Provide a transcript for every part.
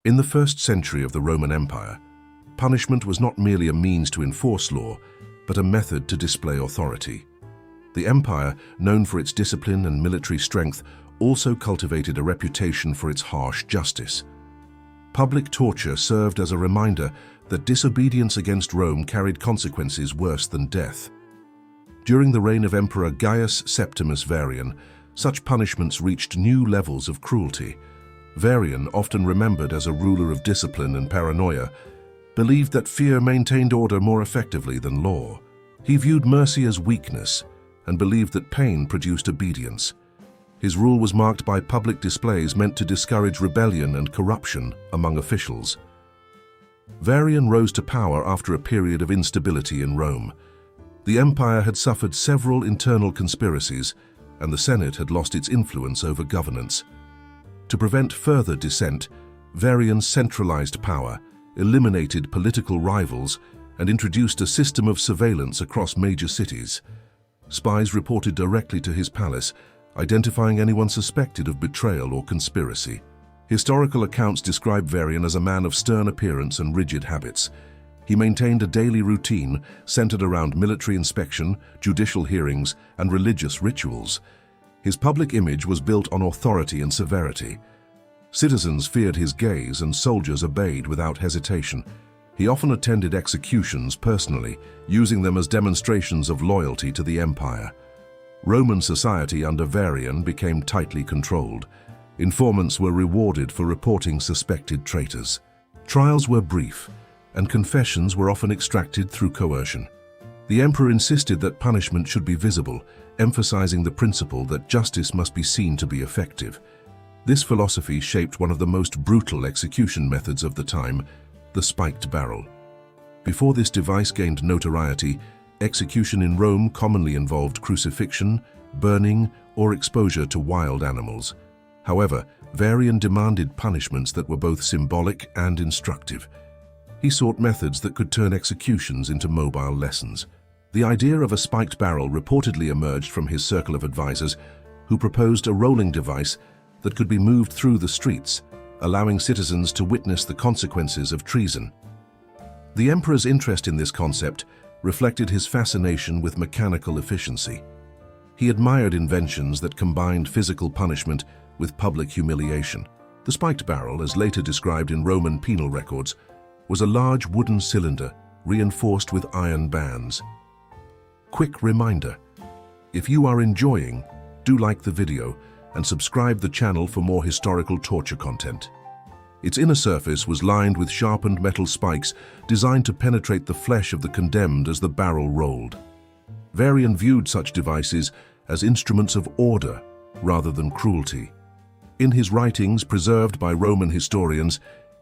In the first century of the Roman Empire, punishment was not merely a means to enforce law, but a method to display authority. The empire, known for its discipline and military strength, also cultivated a reputation for its harsh justice. Public torture served as a reminder that disobedience against Rome carried consequences worse than death. During the reign of Emperor Gaius Septimus Varian, such punishments reached new levels of cruelty. Varian, often remembered as a ruler of discipline and paranoia, believed that fear maintained order more effectively than law. He viewed mercy as weakness and believed that pain produced obedience. His rule was marked by public displays meant to discourage rebellion and corruption among officials. Varian rose to power after a period of instability in Rome. The empire had suffered several internal conspiracies, and the Senate had lost its influence over governance. To prevent further dissent, Varian centralized power, eliminated political rivals, and introduced a system of surveillance across major cities. Spies reported directly to his palace, identifying anyone suspected of betrayal or conspiracy. Historical accounts describe Varian as a man of stern appearance and rigid habits. He maintained a daily routine centered around military inspection, judicial hearings, and religious rituals. His public image was built on authority and severity. Citizens feared his gaze and soldiers obeyed without hesitation. He often attended executions personally, using them as demonstrations of loyalty to the empire. Roman society under Varian became tightly controlled. Informants were rewarded for reporting suspected traitors. Trials were brief, and confessions were often extracted through coercion. The emperor insisted that punishment should be visible, emphasizing the principle that justice must be seen to be effective. This philosophy shaped one of the most brutal execution methods of the time, the spiked barrel. Before this device gained notoriety, execution in Rome commonly involved crucifixion, burning, or exposure to wild animals. However, Varian demanded punishments that were both symbolic and instructive. He sought methods that could turn executions into mobile lessons. The idea of a spiked barrel reportedly emerged from his circle of advisors, who proposed a rolling device that could be moved through the streets, allowing citizens to witness the consequences of treason. The emperor's interest in this concept reflected his fascination with mechanical efficiency. He admired inventions that combined physical punishment with public humiliation. The spiked barrel, as later described in Roman penal records, was a large wooden cylinder reinforced with iron bands. Quick reminder: if you are enjoying, do like the video and subscribe the channel for more historical torture content. Its inner surface was lined with sharpened metal spikes designed to penetrate the flesh of the condemned as the barrel rolled. Varian viewed such devices as instruments of order rather than cruelty. In his writings, preserved by Roman historians,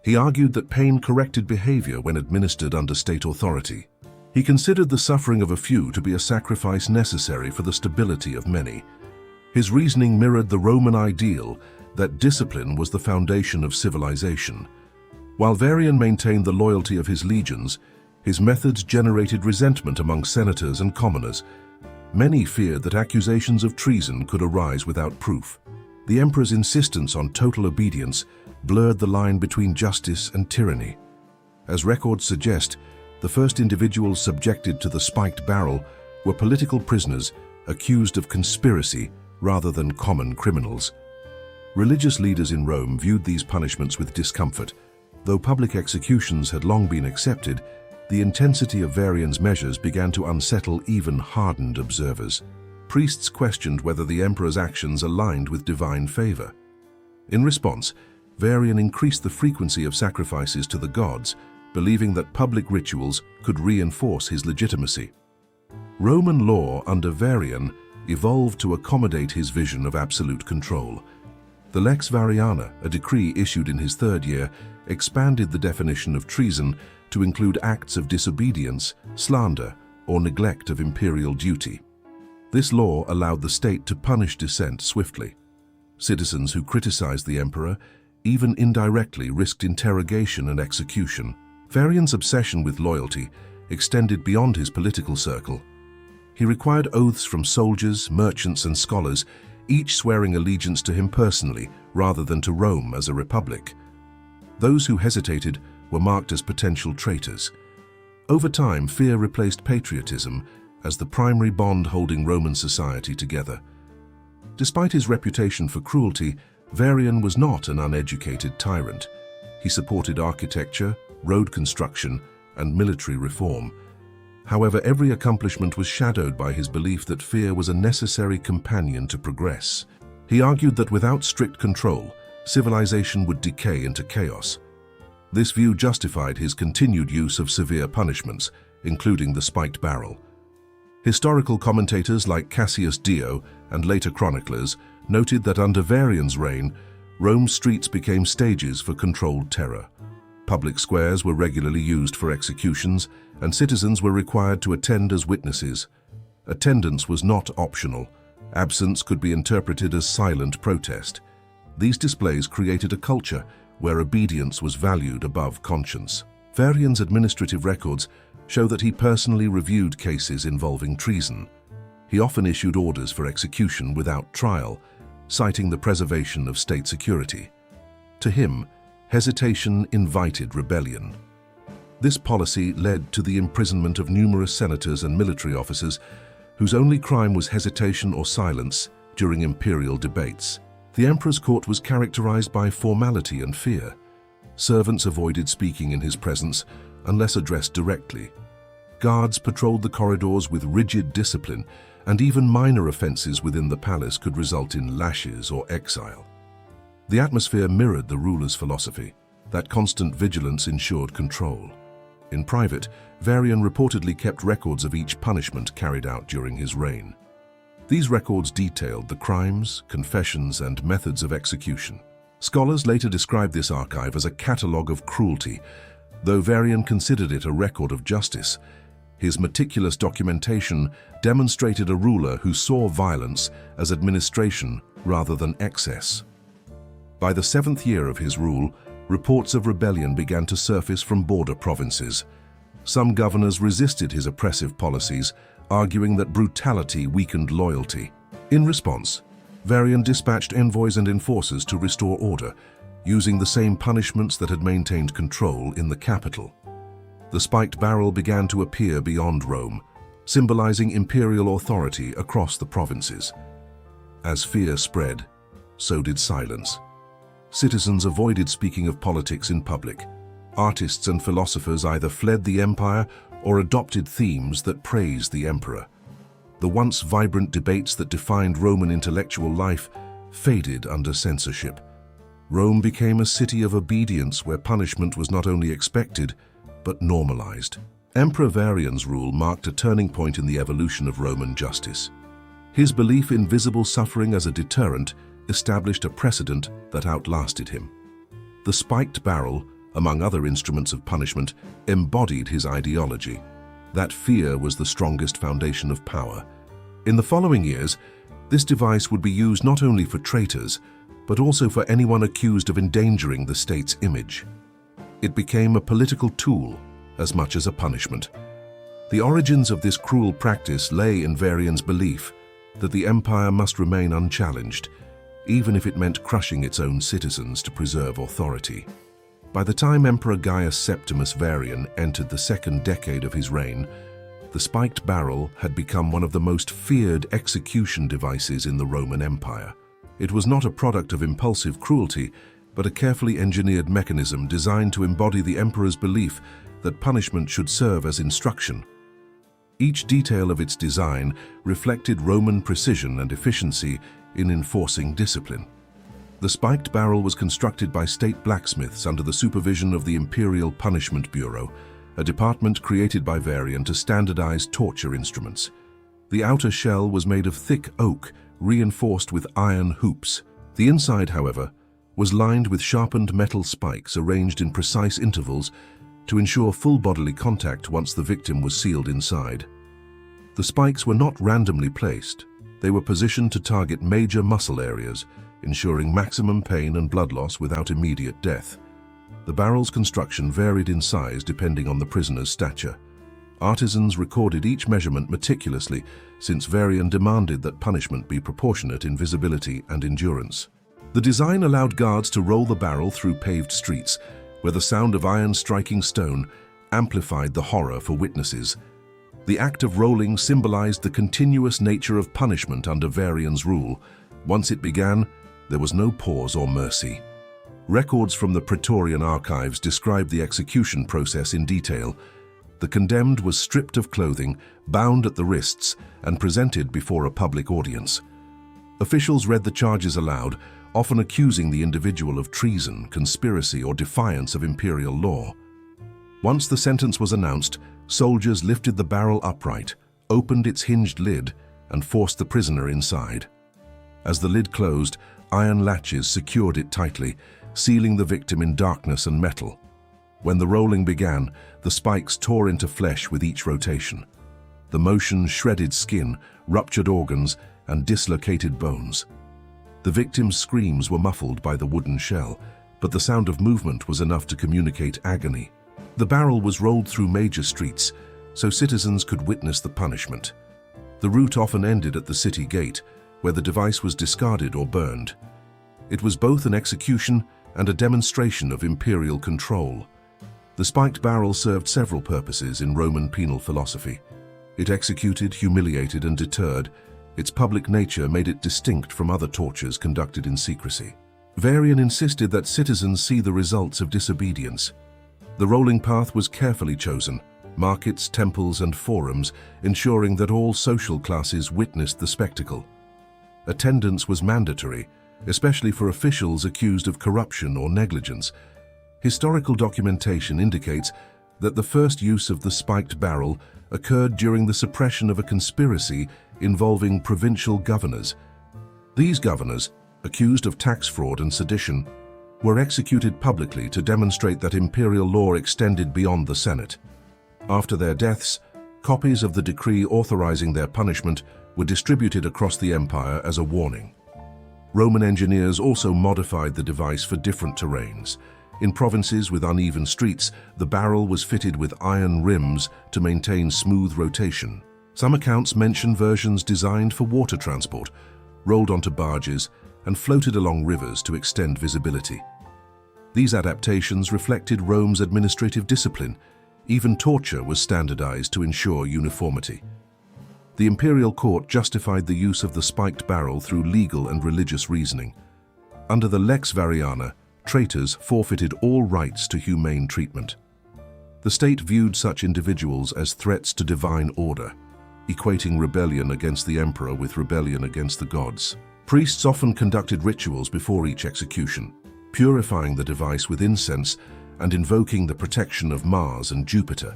he argued that pain corrected behavior when administered under state authority. He considered the suffering of a few to be a sacrifice necessary for the stability of many. His reasoning mirrored the Roman ideal that discipline was the foundation of civilization. While Varian maintained the loyalty of his legions, his methods generated resentment among senators and commoners. Many feared that accusations of treason could arise without proof. The emperor's insistence on total obedience blurred the line between justice and tyranny. As records suggest, the first individuals subjected to the spiked barrel were political prisoners accused of conspiracy rather than common criminals. Religious leaders in Rome viewed these punishments with discomfort. Though public executions had long been accepted, the intensity of Varian's measures began to unsettle even hardened observers. Priests questioned whether the emperor's actions aligned with divine favor. In response, Varian increased the frequency of sacrifices to the gods, believing that public rituals could reinforce his legitimacy. Roman law under Varian evolved to accommodate his vision of absolute control. The Lex Variana, a decree issued in his third year, expanded the definition of treason to include acts of disobedience, slander, or neglect of imperial duty. This law allowed the state to punish dissent swiftly. Citizens who criticized the emperor, even indirectly, risked interrogation and execution. Varian's obsession with loyalty extended beyond his political circle. He required oaths from soldiers, merchants, and scholars, each swearing allegiance to him personally rather than to Rome as a republic. Those who hesitated were marked as potential traitors. Over time, fear replaced patriotism as the primary bond holding Roman society together. Despite his reputation for cruelty, Varian was not an uneducated tyrant. He supported architecture, road construction, and military reform. However, every accomplishment was shadowed by his belief that fear was a necessary companion to progress. He argued that without strict control, civilization would decay into chaos. This view justified his continued use of severe punishments, including the spiked barrel. Historical commentators like Cassius Dio and later chroniclers noted that under Varian's reign, Rome's streets became stages for controlled terror. Public squares were regularly used for executions, and citizens were required to attend as witnesses. Attendance was not optional. Absence could be interpreted as silent protest. These displays created a culture where obedience was valued above conscience. Varian's administrative records show that he personally reviewed cases involving treason. He often issued orders for execution without trial, citing the preservation of state security. To him, hesitation invited rebellion. This policy led to the imprisonment of numerous senators and military officers whose only crime was hesitation or silence during imperial debates. The emperor's court was characterized by formality and fear. Servants avoided speaking in his presence unless addressed directly. Guards patrolled the corridors with rigid discipline, and even minor offenses within the palace could result in lashes or exile. The atmosphere mirrored the ruler's philosophy, that constant vigilance ensured control. In private, Varian reportedly kept records of each punishment carried out during his reign. These records detailed the crimes, confessions, and methods of execution. Scholars later described this archive as a catalogue of cruelty, though Varian considered it a record of justice. His meticulous documentation demonstrated a ruler who saw violence as administration rather than excess. By the 7th year of his rule, reports of rebellion began to surface from border provinces. Some governors resisted his oppressive policies, arguing that brutality weakened loyalty. In response, Varian dispatched envoys and enforcers to restore order, using the same punishments that had maintained control in the capital. The spiked barrel began to appear beyond Rome, symbolizing imperial authority across the provinces. As fear spread, so did silence. Citizens avoided speaking of politics in public. Artists and philosophers either fled the empire or adopted themes that praised the emperor. The once vibrant debates that defined Roman intellectual life faded under censorship. Rome became a city of obedience where punishment was not only expected, but normalized. Emperor Varian's rule marked a turning point in the evolution of Roman justice. His belief in visible suffering as a deterrent established a precedent that outlasted him. The spiked barrel, among other instruments of punishment, embodied his ideology. That fear was the strongest foundation of power. In the following years, this device would be used not only for traitors, but also for anyone accused of endangering the state's image. It became a political tool as much as a punishment. The origins of this cruel practice lay in Varian's belief that the empire must remain unchallenged, even if it meant crushing its own citizens to preserve authority. By the time Emperor Gaius Septimus Varian entered the second decade of his reign, the spiked barrel had become one of the most feared execution devices in the Roman Empire. It was not a product of impulsive cruelty, but a carefully engineered mechanism designed to embody the emperor's belief that punishment should serve as instruction. Each detail of its design reflected Roman precision and efficiency in enforcing discipline. The spiked barrel was constructed by state blacksmiths under the supervision of the Imperial Punishment Bureau, a department created by Varian to standardize torture instruments. The outer shell was made of thick oak, reinforced with iron hoops. The inside, however, was lined with sharpened metal spikes arranged in precise intervals to ensure full bodily contact once the victim was sealed inside. The spikes were not randomly placed. They were positioned to target major muscle areas, ensuring maximum pain and blood loss without immediate death. The barrel's construction varied in size depending on the prisoner's stature. Artisans recorded each measurement meticulously, since Varian demanded that punishment be proportionate in visibility and endurance. The design allowed guards to roll the barrel through paved streets, where the sound of iron striking stone amplified the horror for witnesses. The act of rolling symbolized the continuous nature of punishment under Varian's rule. Once it began, there was no pause or mercy. Records from the Praetorian archives describe the execution process in detail. The condemned was stripped of clothing, bound at the wrists, and presented before a public audience. Officials read the charges aloud, often accusing the individual of treason, conspiracy, or defiance of imperial law. Once the sentence was announced, soldiers lifted the barrel upright, opened its hinged lid, and forced the prisoner inside. As the lid closed, iron latches secured it tightly, sealing the victim in darkness and metal. When the rolling began, the spikes tore into flesh with each rotation. The motion shredded skin, ruptured organs, and dislocated bones. The victim's screams were muffled by the wooden shell, but the sound of movement was enough to communicate agony. The barrel was rolled through major streets, so citizens could witness the punishment. The route often ended at the city gate, where the device was discarded or burned. It was both an execution and a demonstration of imperial control. The spiked barrel served several purposes in Roman penal philosophy. It executed, humiliated, and deterred. Its public nature made it distinct from other tortures conducted in secrecy. Varian insisted that citizens see the results of disobedience. The rolling path was carefully chosen, markets, temples, and forums, ensuring that all social classes witnessed the spectacle. Attendance was mandatory, especially for officials accused of corruption or negligence. Historical documentation indicates that the first use of the spiked barrel occurred during the suppression of a conspiracy involving provincial governors. These governors, accused of tax fraud and sedition, were executed publicly to demonstrate that imperial law extended beyond the Senate. After their deaths, copies of the decree authorizing their punishment were distributed across the empire as a warning. Roman engineers also modified the device for different terrains. In provinces with uneven streets, the barrel was fitted with iron rims to maintain smooth rotation. Some accounts mention versions designed for water transport, rolled onto barges, and floated along rivers to extend visibility. These adaptations reflected Rome's administrative discipline. Even torture was standardized to ensure uniformity. The imperial court justified the use of the spiked barrel through legal and religious reasoning. Under the Lex Variana, traitors forfeited all rights to humane treatment. The state viewed such individuals as threats to divine order, equating rebellion against the emperor with rebellion against the gods. Priests often conducted rituals before each execution, purifying the device with incense and invoking the protection of Mars and Jupiter.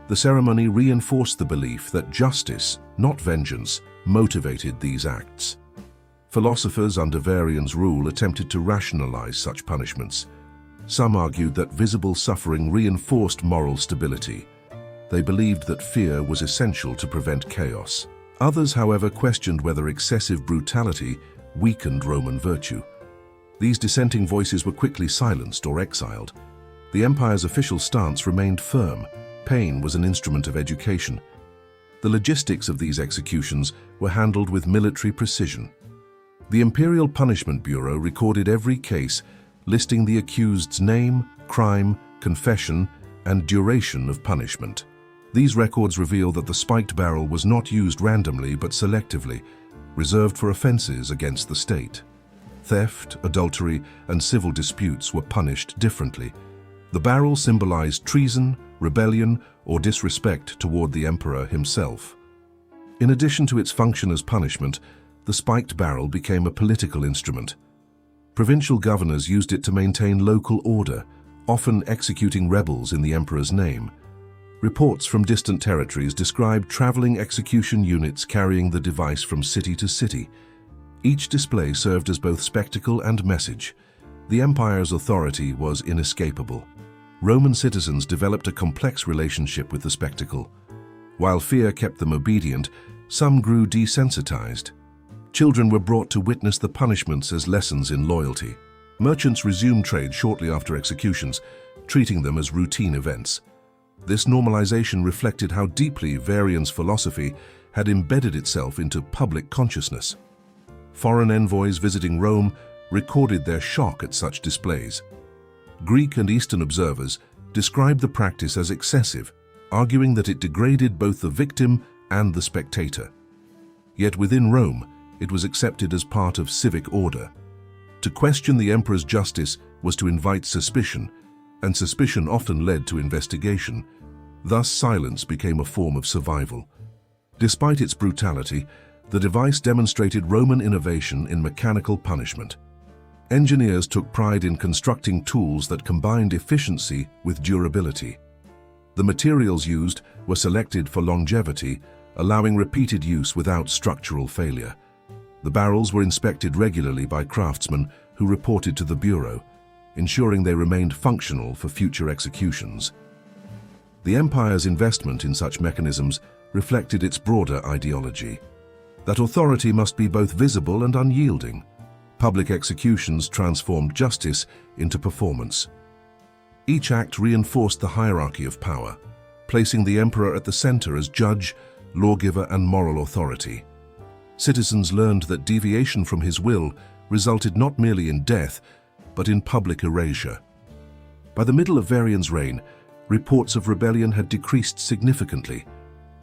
The ceremony reinforced the belief that justice, not vengeance, motivated these acts. Philosophers under Varian's rule attempted to rationalize such punishments. Some argued that visible suffering reinforced moral stability. They believed that fear was essential to prevent chaos. Others, however, questioned whether excessive brutality weakened Roman virtue. These dissenting voices were quickly silenced or exiled. The empire's official stance remained firm. Pain was an instrument of education. The logistics of these executions were handled with military precision. The Imperial Punishment Bureau recorded every case, listing the accused's name, crime, confession, and duration of punishment. These records reveal that the spiked barrel was not used randomly but selectively, reserved for offenses against the state. Theft, adultery, and civil disputes were punished differently. The barrel symbolized treason, rebellion, or disrespect toward the emperor himself. In addition to its function as punishment, the spiked barrel became a political instrument. Provincial governors used it to maintain local order, often executing rebels in the emperor's name. Reports from distant territories describe traveling execution units carrying the device from city to city. Each display served as both spectacle and message. The empire's authority was inescapable. Roman citizens developed a complex relationship with the spectacle. While fear kept them obedient, some grew desensitized. Children were brought to witness the punishments as lessons in loyalty. Merchants resumed trade shortly after executions, treating them as routine events. This normalization reflected how deeply Varian's philosophy had embedded itself into public consciousness. Foreign envoys visiting Rome recorded their shock at such displays. Greek and Eastern observers described the practice as excessive, arguing that it degraded both the victim and the spectator. Yet within Rome, it was accepted as part of civic order. To question the emperor's justice was to invite suspicion, and suspicion often led to investigation. Thus, silence became a form of survival. Despite its brutality, the device demonstrated Roman innovation in mechanical punishment. Engineers took pride in constructing tools that combined efficiency with durability. The materials used were selected for longevity, allowing repeated use without structural failure. The barrels were inspected regularly by craftsmen who reported to the bureau, ensuring they remained functional for future executions. The empire's investment in such mechanisms reflected its broader ideology, that authority must be both visible and unyielding. Public executions transformed justice into performance. Each act reinforced the hierarchy of power, placing the emperor at the center as judge, lawgiver, and moral authority. Citizens learned that deviation from his will resulted not merely in death, but in public erasure. By the middle of Varian's reign, reports of rebellion had decreased significantly.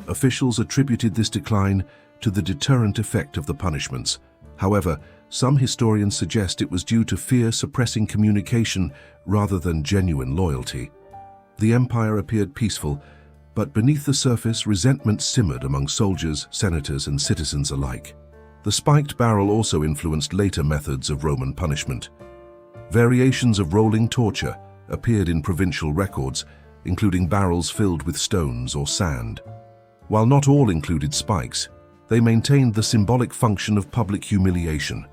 Officials attributed this decline to the deterrent effect of the punishments. However, some historians suggest it was due to fear suppressing communication rather than genuine loyalty. The empire appeared peaceful, but beneath the surface, resentment simmered among soldiers, senators, and citizens alike. The spiked barrel also influenced later methods of Roman punishment. Variations of rolling torture appeared in provincial records, including barrels filled with stones or sand. While not all included spikes, they maintained the symbolic function of public humiliation.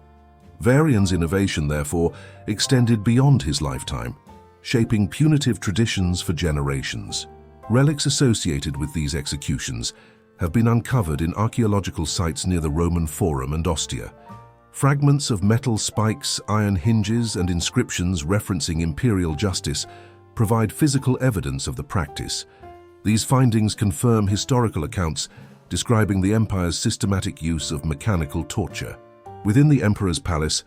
Varian's innovation, therefore, extended beyond his lifetime, shaping punitive traditions for generations. Relics associated with these executions have been uncovered in archaeological sites near the Roman Forum and Ostia. Fragments of metal spikes, iron hinges, and inscriptions referencing imperial justice provide physical evidence of the practice. These findings confirm historical accounts describing the empire's systematic use of mechanical torture. Within the emperor's palace,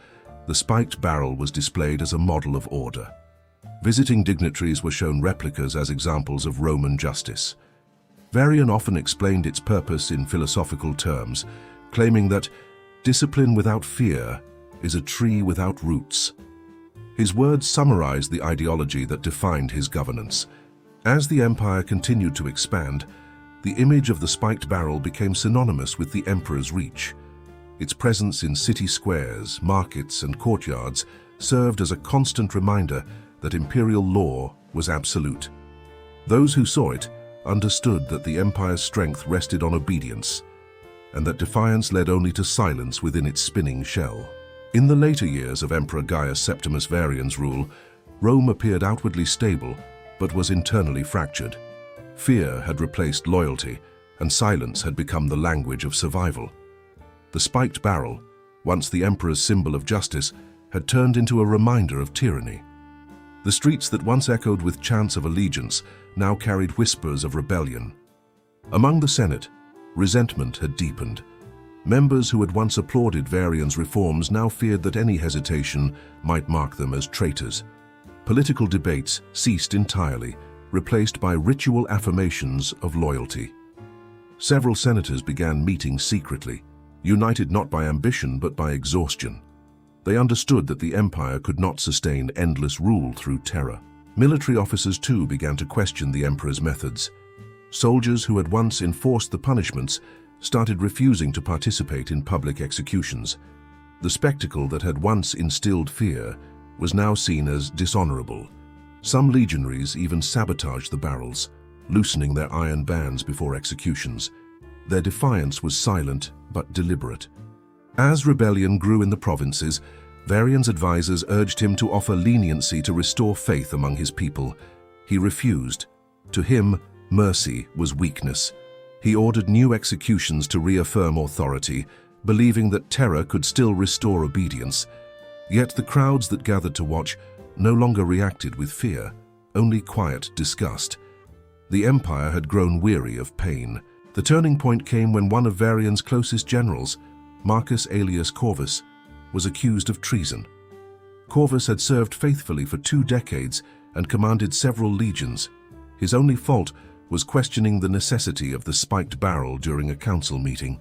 the spiked barrel was displayed as a model of order. Visiting dignitaries were shown replicas as examples of Roman justice. Varian often explained its purpose in philosophical terms, claiming that discipline without fear is a tree without roots. His words summarized the ideology that defined his governance. As the empire continued to expand, the image of the spiked barrel became synonymous with the emperor's reach. Its presence in city squares, markets, and courtyards served as a constant reminder that imperial law was absolute. Those who saw it understood that the empire's strength rested on obedience, and that defiance led only to silence within its spinning shell. In the later years of Emperor Gaius Septimus Varian's rule, Rome appeared outwardly stable, but was internally fractured. Fear had replaced loyalty, and silence had become the language of survival. The spiked barrel, once the emperor's symbol of justice, had turned into a reminder of tyranny. The streets that once echoed with chants of allegiance now carried whispers of rebellion. Among the Senate, resentment had deepened. Members who had once applauded Varian's reforms now feared that any hesitation might mark them as traitors. Political debates ceased entirely, replaced by ritual affirmations of loyalty. Several senators began meeting secretly, united not by ambition but by exhaustion. They understood that the empire could not sustain endless rule through terror. Military officers too began to question the emperor's methods. Soldiers who had once enforced the punishments started refusing to participate in public executions. The spectacle that had once instilled fear was now seen as dishonorable. Some legionaries even sabotaged the barrels, loosening their iron bands before executions. Their defiance was silent but deliberate. As rebellion grew in the provinces, Varian's advisors urged him to offer leniency to restore faith among his people. He refused. To him, mercy was weakness. He ordered new executions to reaffirm authority, believing that terror could still restore obedience. Yet the crowds that gathered to watch no longer reacted with fear, only quiet disgust. The empire had grown weary of pain. The turning point came when one of Varian's closest generals, Marcus Aelius Corvus, was accused of treason. Corvus had served faithfully for 2 decades and commanded several legions. His only fault was questioning the necessity of the spiked barrel during a council meeting.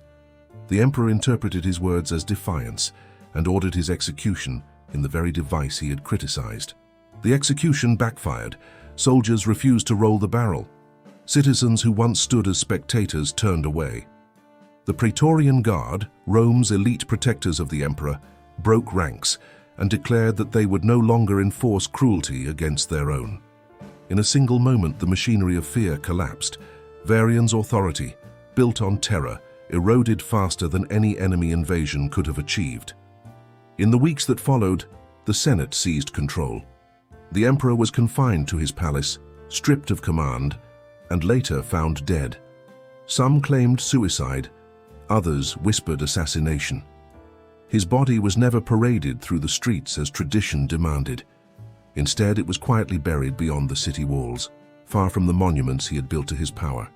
The emperor interpreted his words as defiance and ordered his execution in the very device he had criticized. The execution backfired. Soldiers refused to roll the barrel. Citizens who once stood as spectators turned away. The Praetorian Guard, Rome's elite protectors of the emperor, broke ranks and declared that they would no longer enforce cruelty against their own. In a single moment, the machinery of fear collapsed. Varian's authority, built on terror, eroded faster than any enemy invasion could have achieved. In the weeks that followed, the Senate seized control. The emperor was confined to his palace, stripped of command, and later found dead. Some claimed suicide, others whispered assassination. His body was never paraded through the streets as tradition demanded. Instead, it was quietly buried beyond the city walls, far from the monuments he had built to his power.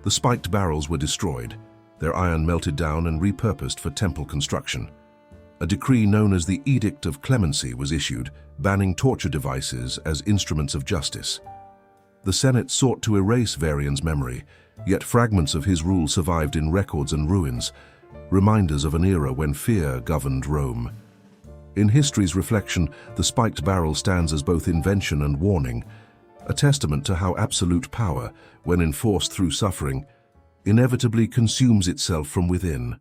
The spiked barrels were destroyed, their iron melted down and repurposed for temple construction. A decree known as the Edict of Clemency was issued, banning torture devices as instruments of justice. The Senate sought to erase Varian's memory, yet fragments of his rule survived in records and ruins, reminders of an era when fear governed Rome. In history's reflection, the spiked barrel stands as both invention and warning, a testament to how absolute power, when enforced through suffering, inevitably consumes itself from within.